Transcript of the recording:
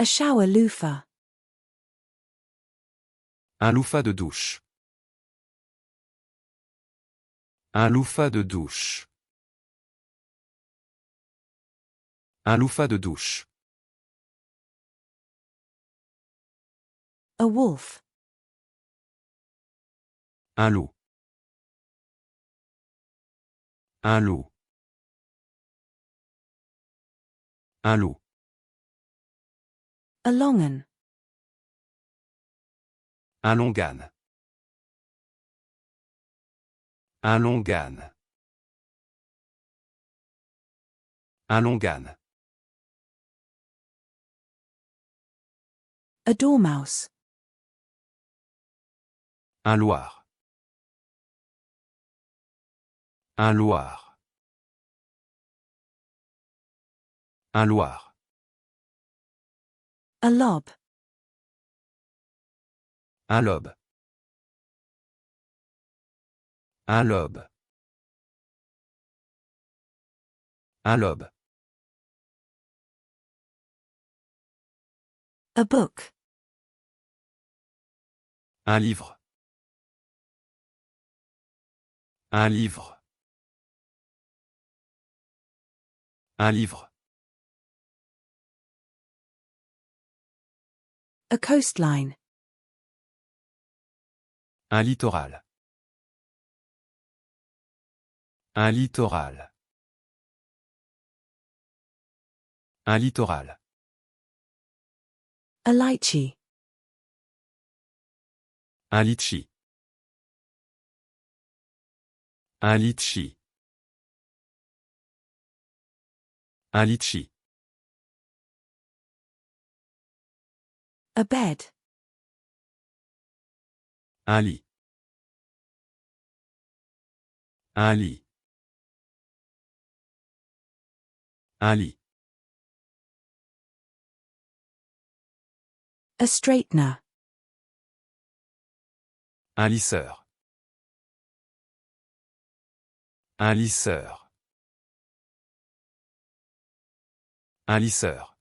A shower loofah. Un loofah de douche. Un loofah de douche. Un loofah de douche. A wolf. Un loup. Un loup. Un loup. A longan. Un longan. Un longan. Un longan. A dormouse. Un loir. Un loir. Un loir. A lob. Un lobe. Un lobe. Un lobe. A book. Un livre. Un livre. Un livre. A coastline. Un littoral. Un littoral. Un littoral. A lychee. Un litchi. Un litchi. Un litchi. A bed. Un lit. Un lit. Un lit. A straightener. Un lisseur. Un lisseur. Un lisseur.